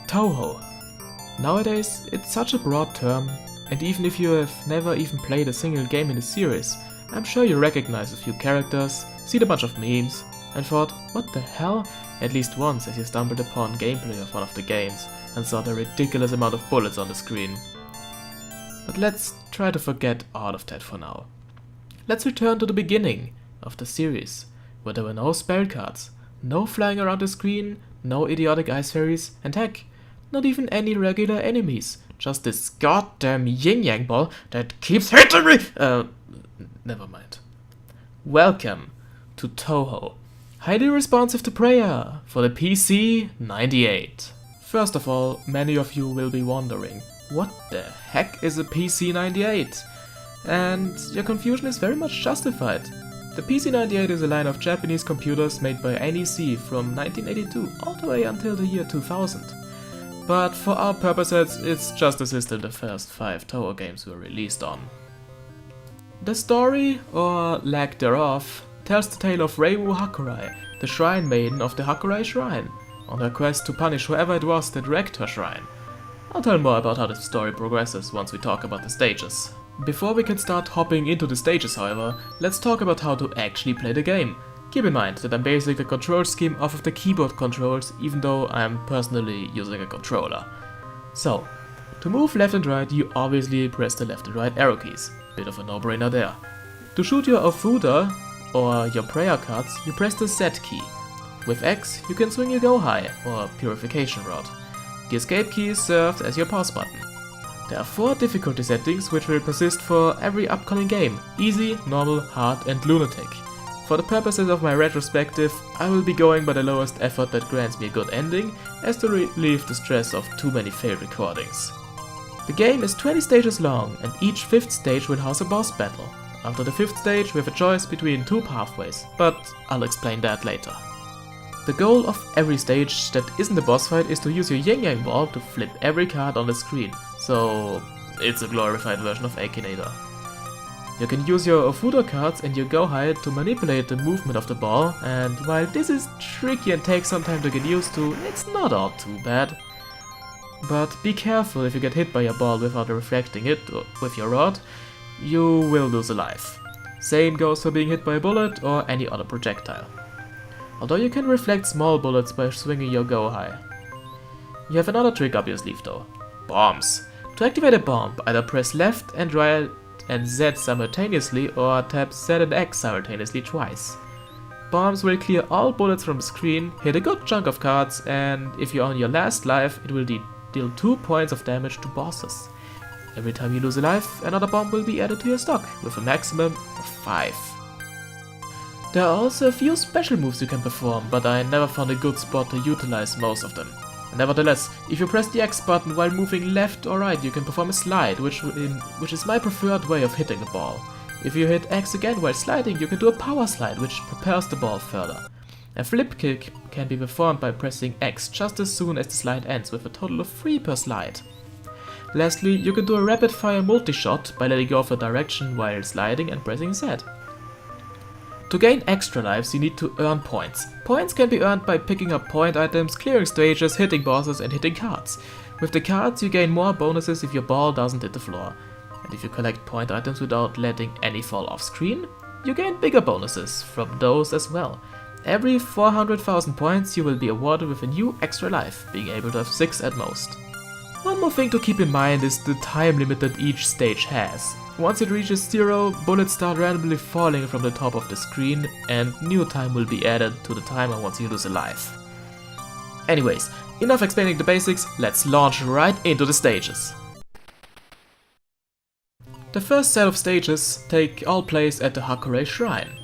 Touhou. Nowadays, it's such a broad term, and even if you have never even played a single game in the series, I'm sure you recognize a few characters, seen a bunch of memes, and thought, what the hell? At least once as you stumbled upon gameplay of one of the games and saw the ridiculous amount of bullets on the screen. But let's try to forget all of that for now. Let's return to the beginning of the series, where there were no spell cards, no flying around the screen, no idiotic ice fairies, and heck, not even any regular enemies, just this goddamn yin-yang ball that keeps hitting me! Never mind. Welcome to Touhou, highly responsive to prayer for the PC 98. First of all, many of you will be wondering, what the heck is a PC 98? And your confusion is very much justified. The PC 98 is a line of Japanese computers made by NEC from 1982 all the way until the year 2000. But for our purposes, it's just the system the first 5 Touhou games were released on. The story, or lack thereof, tells the tale of Reiwu Hakurai, the shrine maiden of the Hakurai Shrine, on her quest to punish whoever it was that wrecked her shrine. I'll tell more about how the story progresses once we talk about the stages. Before we can start hopping into the stages, however, let's talk about how to actually play the game. Keep in mind that I'm basing the control scheme off of the keyboard controls, even though I'm personally using a controller. So, to move left and right, you obviously press the left and right arrow keys. Bit of a no-brainer there. To shoot your Ofuda, or your prayer cards, you press the Z key. With X, you can swing your Go High, or Purification Rod. The escape key serves as your pause button. There are 4 difficulty settings which will persist for every upcoming game: easy, normal, hard and lunatic. For the purposes of my retrospective, I will be going by the lowest effort that grants me a good ending, as to relieve the stress of too many failed recordings. The game is 20 stages long, and each 5th stage will house a boss battle. After the 5th stage we have a choice between 2 pathways, but I'll explain that later. The goal of every stage that isn't a boss fight is to use your yin-yang ball to flip every card on the screen, so it's a glorified version of Akinator. You can use your Ofuda cards and your Go High to manipulate the movement of the ball, and while this is tricky and takes some time to get used to, it's not all too bad. But be careful, if you get hit by your ball without reflecting it with your rod, you will lose a life. Same goes for being hit by a bullet or any other projectile. Although you can reflect small bullets by swinging your Go High. You have another trick up your sleeve though. Bombs. To activate a bomb, either press left and right and Z simultaneously, or tap Z and X simultaneously twice. Bombs will clear all bullets from the screen, hit a good chunk of cards, and if you're on your last life, it will deal 2 points of damage to bosses. Every time you lose a life, another bomb will be added to your stock, with a maximum of 5. There are also a few special moves you can perform, but I never found a good spot to utilize most of them. Nevertheless, if you press the X button while moving left or right, you can perform a slide, which is my preferred way of hitting the ball. If you hit X again while sliding, you can do a power slide, which propels the ball further. A flip kick can be performed by pressing X just as soon as the slide ends, with a total of 3 per slide. Lastly, you can do a rapid fire multi-shot by letting go of a direction while sliding and pressing Z. To gain extra lives, you need to earn points. Points can be earned by picking up point items, clearing stages, hitting bosses and hitting cards. With the cards you gain more bonuses if your ball doesn't hit the floor. And if you collect point items without letting any fall off screen, you gain bigger bonuses from those as well. Every 400,000 points you will be awarded with a new extra life, being able to have 6 at most. One more thing to keep in mind is the time limit that each stage has. Once it reaches 0, bullets start randomly falling from the top of the screen, and new time will be added to the timer once you lose a life. Anyways, enough explaining the basics, let's launch right into the stages. The first set of stages take all place at the Hakurai Shrine.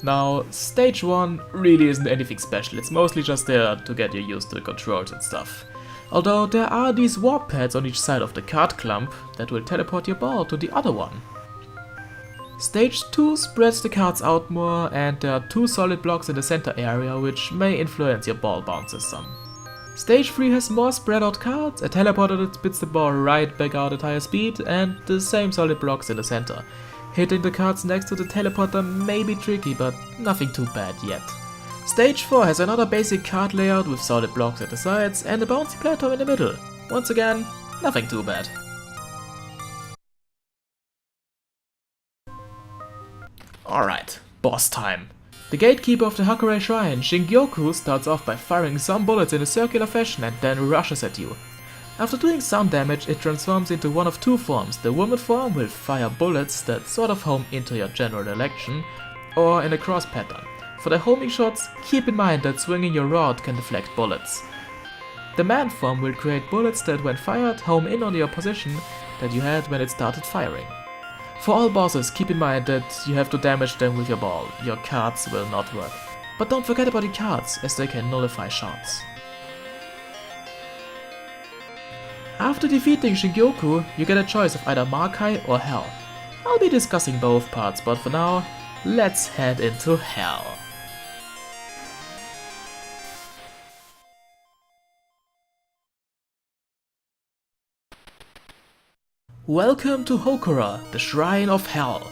Now, stage 1 really isn't anything special, it's mostly just there to get you used to the controls and stuff. Although there are these warp pads on each side of the card clump that will teleport your ball to the other one. Stage 2 spreads the cards out more, and there are 2 solid blocks in the center area which may influence your ball bounces some. Stage 3 has more spread out cards, a teleporter that spits the ball right back out at higher speed, and the same solid blocks in the center. Hitting the cards next to the teleporter may be tricky, but nothing too bad yet. Stage 4 has another basic card layout with solid blocks at the sides and a bouncy platform in the middle. Once again, nothing too bad. Alright, boss time. The gatekeeper of the Hakurei Shrine, Shingyoku, starts off by firing some bullets in a circular fashion and then rushes at you. After doing some damage, it transforms into one of two forms. The woman form will fire bullets that sort of home into your general direction, or in a cross pattern. For the homing shots, keep in mind that swinging your rod can deflect bullets. The man form will create bullets that when fired home in on your position that you had when it started firing. For all bosses, keep in mind that you have to damage them with your ball. Your cards will not work. But don't forget about the cards, as they can nullify shots. After defeating Shingyoku, you get a choice of either Markai or Hell. I'll be discussing both parts, but for now, let's head into Hell. Welcome to Hokura, the Shrine of Hell.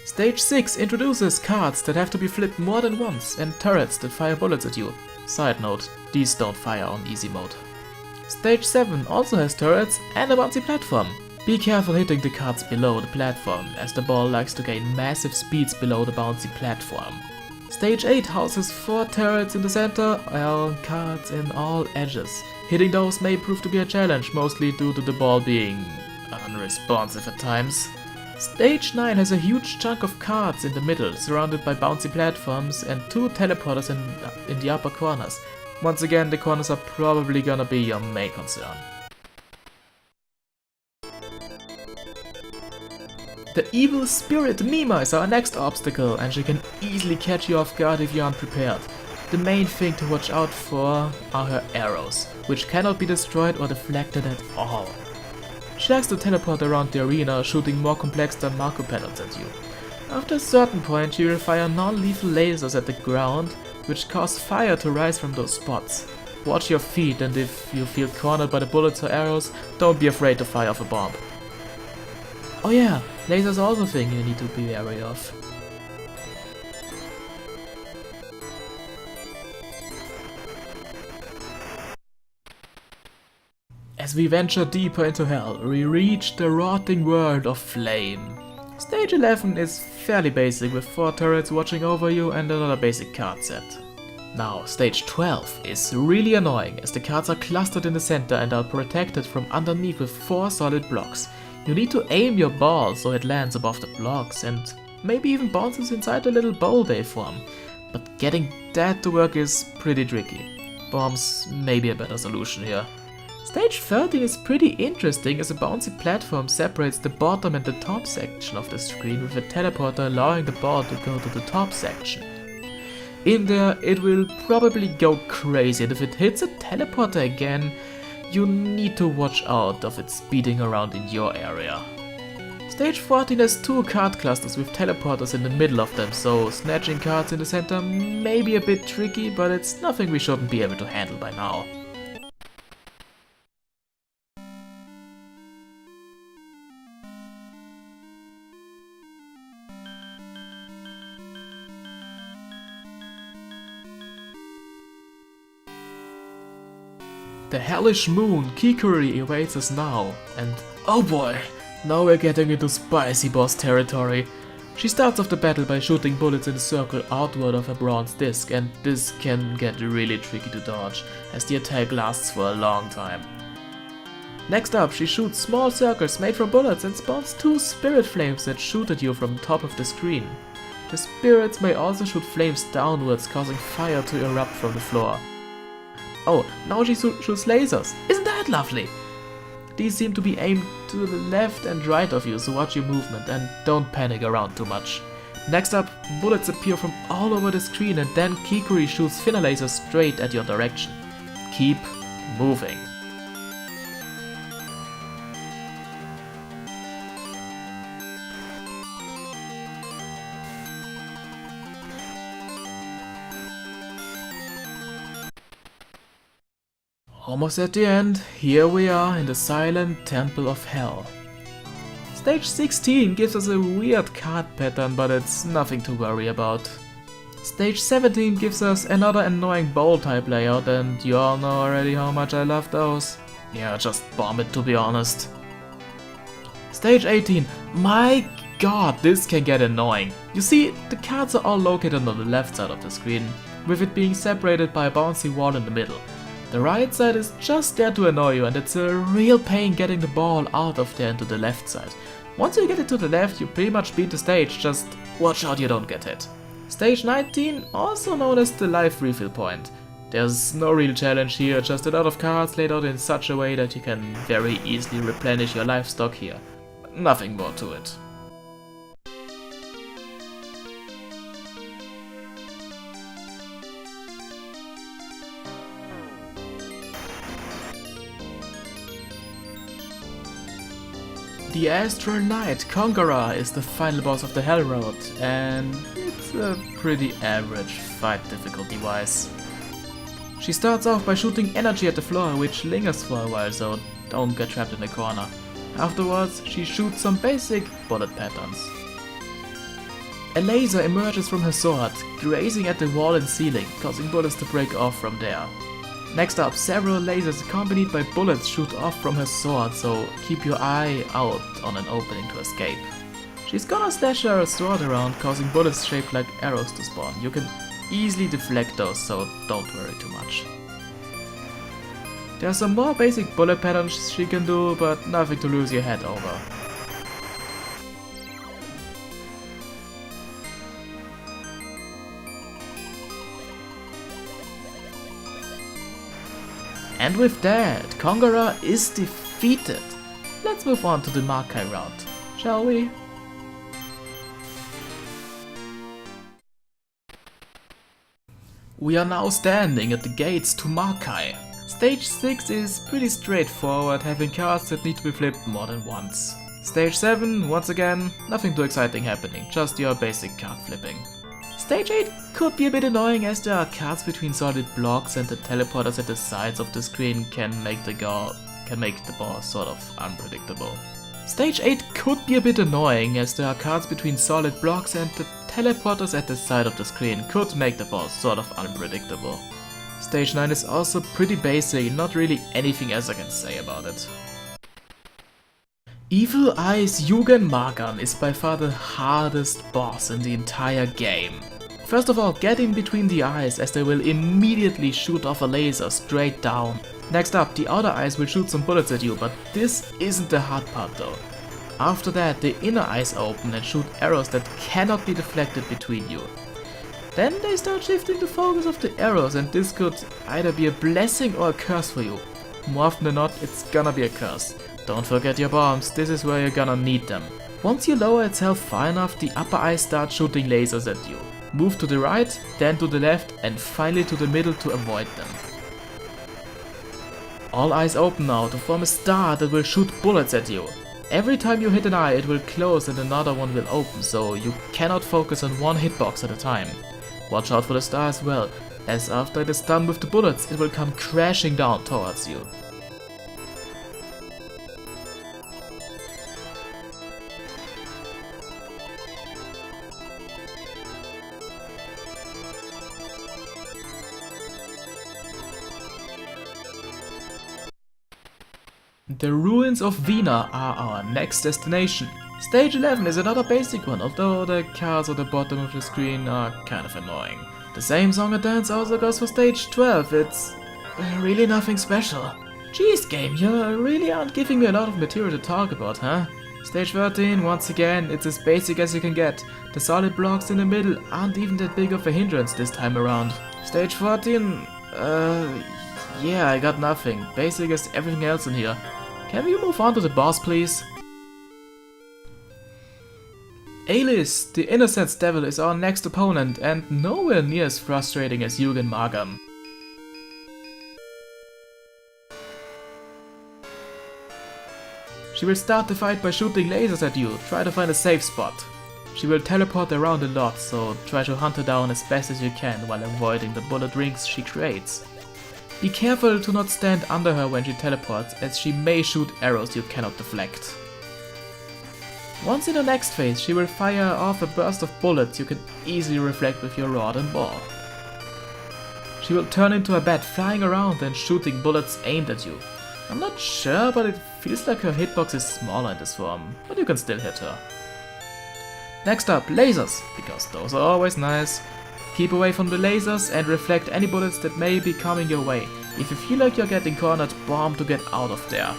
Stage 6 introduces cards that have to be flipped more than once and turrets that fire bullets at you. Side note, these don't fire on easy mode. Stage 7 also has turrets and a bouncy platform. Be careful hitting the cards below the platform, as the ball likes to gain massive speeds below the bouncy platform. Stage 8 houses 4 turrets in the center and cards in all edges. Hitting those may prove to be a challenge, mostly due to the ball being unresponsive at times. Stage 9 has a huge chunk of cards in the middle, surrounded by bouncy platforms and 2 teleporters in the upper corners. Once again, the corners are probably gonna be your main concern. The evil spirit Mima is our next obstacle, and she can easily catch you off guard if you're unprepared. The main thing to watch out for are her arrows, which cannot be destroyed or deflected at all. She likes to teleport around the arena, shooting more complex than Marco patterns at you. After a certain point, she will fire non-lethal lasers at the ground, which cause fire to rise from those spots. Watch your feet, and if you feel cornered by the bullets or arrows, don't be afraid to fire off a bomb. Oh yeah, lasers are also a thing you need to be wary of. As we venture deeper into Hell, we reach the rotting world of flame. Stage 11 is fairly basic, with 4 turrets watching over you and another basic card set. Now, stage 12 is really annoying, as the cards are clustered in the center and are protected from underneath with 4 solid blocks. You need to aim your ball so it lands above the blocks and maybe even bounces inside the little bowl they form. But getting that to work is pretty tricky. Bombs may be a better solution here. Stage 13 is pretty interesting, as a bouncy platform separates the bottom and the top section of the screen, with a teleporter allowing the ball to go to the top section. In there, it will probably go crazy, and if it hits a teleporter again, you need to watch out of it speeding around in your area. Stage 14 has 2 card clusters with teleporters in the middle of them, so snatching cards in the center may be a bit tricky, but it's nothing we shouldn't be able to handle by now. The hellish moon, Kikuri, awaits us now, and oh boy, now we're getting into spicy boss territory. She starts off the battle by shooting bullets in a circle outward of a bronze disc, and this can get really tricky to dodge, as the attack lasts for a long time. Next up, she shoots small circles made from bullets and spawns 2 spirit flames that shoot at you from the top of the screen. The spirits may also shoot flames downwards, causing fire to erupt from the floor. Oh, now she shoots lasers. Isn't that lovely? These seem to be aimed to the left and right of you, so watch your movement and don't panic around too much. Next up, bullets appear from all over the screen, and then Kikuri shoots thinner lasers straight at your direction. Keep moving. Almost at the end, here we are in the silent temple of hell. Stage 16 gives us a weird card pattern, but it's nothing to worry about. Stage 17 gives us another annoying bowl type layout, and you all know already how much I love those. Yeah, just bomb it to be honest. Stage 18. My god, this can get annoying. You see, the cards are all located on the left side of the screen, with it being separated by a bouncy wall in the middle. The right side is just there to annoy you, and it's a real pain getting the ball out of there into the left side. Once you get it to the left, you pretty much beat the stage, just watch out you don't get hit. Stage 19, also known as the life refill point. There's no real challenge here, just a lot of cards laid out in such a way that you can very easily replenish your life stock here. Nothing more to it. The Astral Knight Conqueror is the final boss of the Hell Road, and it's a pretty average fight difficulty wise. She starts off by shooting energy at the floor, which lingers for a while, so don't get trapped in the corner. Afterwards, she shoots some basic bullet patterns. A laser emerges from her sword, grazing at the wall and ceiling, causing bullets to break off from there. Next up, several lasers accompanied by bullets shoot off from her sword, so keep your eye out on an opening to escape. She's gonna slash her sword around, causing bullets shaped like arrows to spawn. You can easily deflect those, so don't worry too much. There are some more basic bullet patterns she can do, but nothing to lose your head over. And with that, Conqueror is defeated. Let's move on to the Makai route, shall we? We are now standing at the gates to Makai. Stage 6 is pretty straightforward, having cards that need to be flipped more than once. Stage 7, once again, nothing too exciting happening, just your basic card flipping. Stage 8 could be a bit annoying as there are cards between solid blocks, and the teleporters at the sides of the screen can make the boss sort of unpredictable. Stage 8 could be a bit annoying as there are cards between solid blocks, and the teleporters at the side of the screen could make the boss sort of unpredictable. Stage 9 is also pretty basic, not really anything else I can say about it. Evil Eye's Yugen Magan is by far the hardest boss in the entire game. First of all, get in between the eyes as they will immediately shoot off a laser straight down. Next up, the outer eyes will shoot some bullets at you, but this isn't the hard part though. After that, the inner eyes open and shoot arrows that cannot be deflected between you. Then they start shifting the focus of the arrows, and this could either be a blessing or a curse for you. More often than not, it's gonna be a curse. Don't forget your bombs, this is where you're gonna need them. Once you lower its health far enough, the upper eyes start shooting lasers at you. Move to the right, then to the left, and finally to the middle to avoid them. All eyes open now to form a star that will shoot bullets at you. Every time you hit an eye, it will close and another one will open, so you cannot focus on one hitbox at a time. Watch out for the star as well, as after it is done with the bullets, it will come crashing down towards you. The ruins of Vina are our next destination. Stage 11 is another basic one, although the cards at the bottom of the screen are kind of annoying. The same song and dance also goes for stage 12, it's really nothing special. Jeez game, you really aren't giving me a lot of material to talk about, huh? Stage 13, once again, it's as basic as you can get. The solid blocks in the middle aren't even that big of a hindrance this time around. Stage 14, yeah, I got nothing. Basic as everything else in here. Can we move on to the boss, please? Alice, the Innocence Devil, is our next opponent, and nowhere near as frustrating as Yugen Magan. She will start the fight by shooting lasers at you, try to find a safe spot. She will teleport around a lot, so try to hunt her down as best as you can while avoiding the bullet rings she creates. Be careful to not stand under her when she teleports, as she may shoot arrows you cannot deflect. Once in the next phase, she will fire off a burst of bullets you can easily reflect with your rod and ball. She will turn into a bat flying around and shooting bullets aimed at you. I'm not sure, but it feels like her hitbox is smaller in this form, but you can still hit her. Next up, lasers, because those are always nice. Keep away from the lasers and reflect any bullets that may be coming your way. If you feel like you're getting cornered, bomb to get out of there.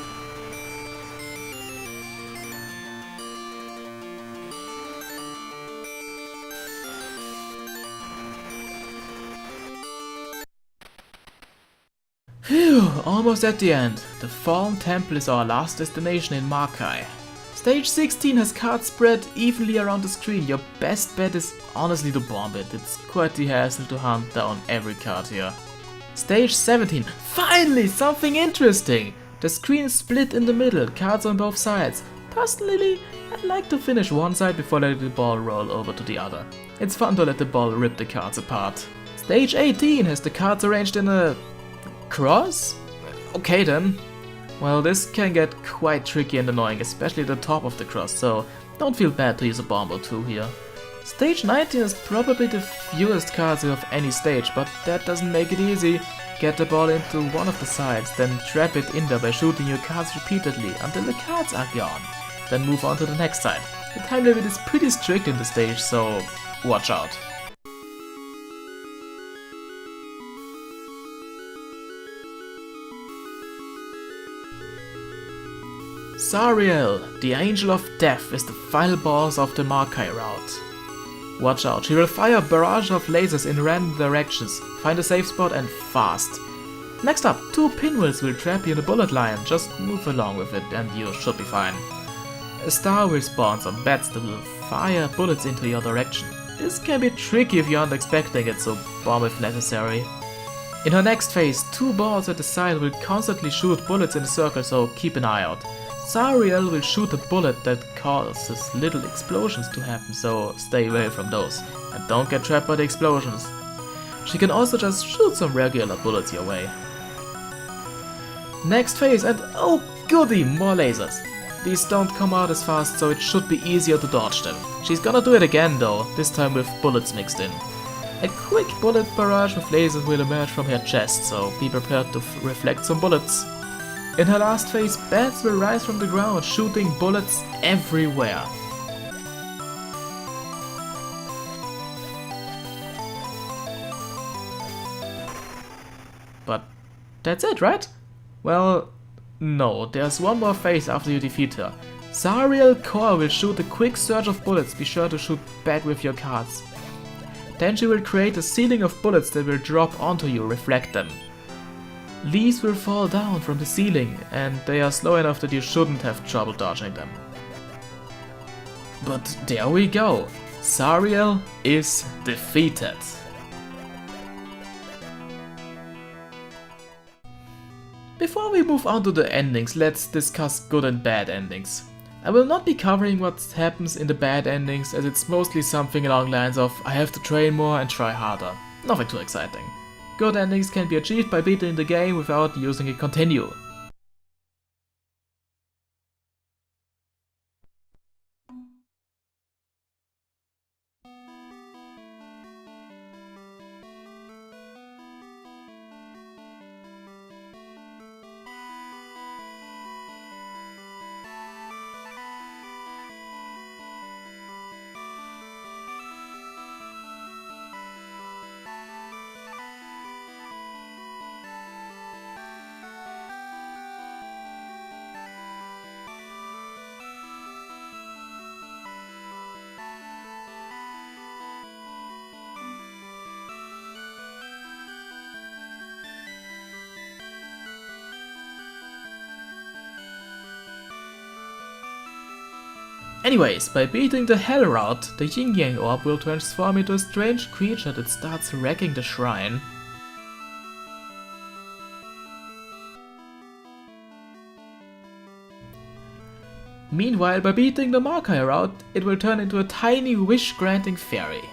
Phew, almost at the end. The Fallen Temple is our last destination in Makai. Stage 16 has cards spread evenly around the screen. Your best bet is honestly to bomb it. It's quite the hassle to hunt down every card here. Stage 17. Finally, something interesting! The screen is split in the middle, cards on both sides. Personally, I like to finish one side before letting the ball roll over to the other. It's fun to let the ball rip the cards apart. Stage 18 has the cards arranged in a cross? Okay then. Well, this can get quite tricky and annoying, especially at the top of the cross, so don't feel bad to use a bomb or two here. Stage 19 is probably the fewest cards of any stage, but that doesn't make it easy. Get the ball into one of the sides, then trap it in there by shooting your cards repeatedly until the cards are gone. Then move on to the next side. The time limit is pretty strict in the stage, so watch out. Zariel, the Angel of Death, is the final boss of the Makai route. Watch out, she will fire a barrage of lasers in random directions, find a safe spot and fast. Next up, 2 pinwheels will trap you in a bullet line, just move along with it and you should be fine. A star will spawn some bats that will fire bullets into your direction. This can be tricky if you aren't expecting it, so bomb if necessary. In her next phase, 2 balls at the side will constantly shoot bullets in a circle, so keep an eye out. Zariel will shoot a bullet that causes little explosions to happen, so stay away from those. And don't get trapped by the explosions. She can also just shoot some regular bullets your way. Next phase, and oh goody, more lasers. These don't come out as fast, so it should be easier to dodge them. She's gonna do it again though, this time with bullets mixed in. A quick bullet barrage with lasers will emerge from her chest, so be prepared to reflect some bullets. In her last phase, bats will rise from the ground, shooting bullets everywhere. But that's it, right? Well, no, there's one more phase after you defeat her. Zariel Core will shoot a quick surge of bullets, be sure to shoot back with your cards. Then she will create a ceiling of bullets that will drop onto you, reflect them. Leaves will fall down from the ceiling, and they are slow enough that you shouldn't have trouble dodging them. But there we go, Zariel is defeated. Before we move on to the endings, let's discuss good and bad endings. I will not be covering what happens in the bad endings, as it's mostly something along the lines of I have to train more and try harder. Nothing too exciting. Good endings can be achieved by beating the game without using a continue. Anyways, by beating the Hell route, the Yin Yang Orb will transform into a strange creature that starts wrecking the shrine. Meanwhile, by beating the Makai route, it will turn into a tiny wish-granting fairy.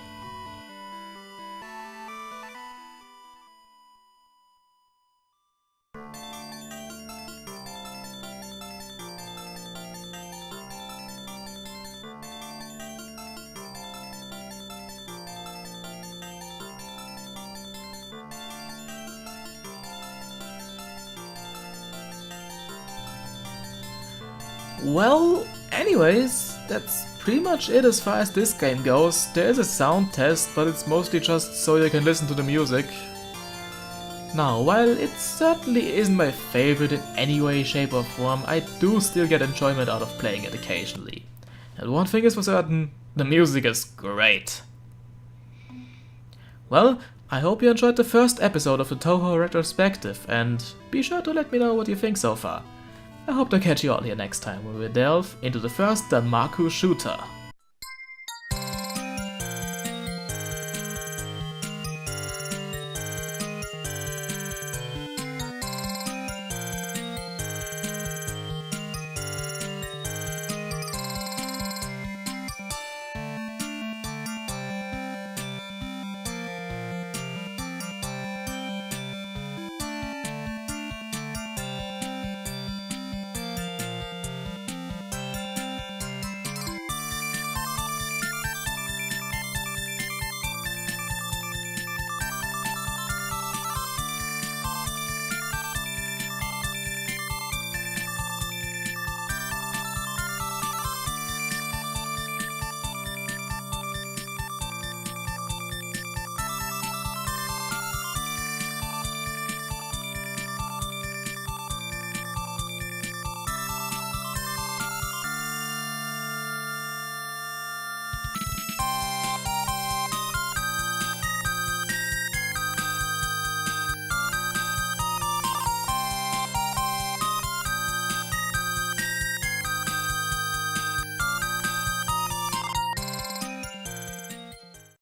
Well, anyways, that's pretty much it as far as this game goes. There is a sound test, but it's mostly just so you can listen to the music. Now, while it certainly isn't my favorite in any way, shape or form, I do still get enjoyment out of playing it occasionally. And one thing is for certain, the music is great. Well, I hope you enjoyed the first episode of the Touhou Retrospective, and be sure to let me know what you think so far. I hope to catch you all here next time when we delve into the first Danmaku shooter.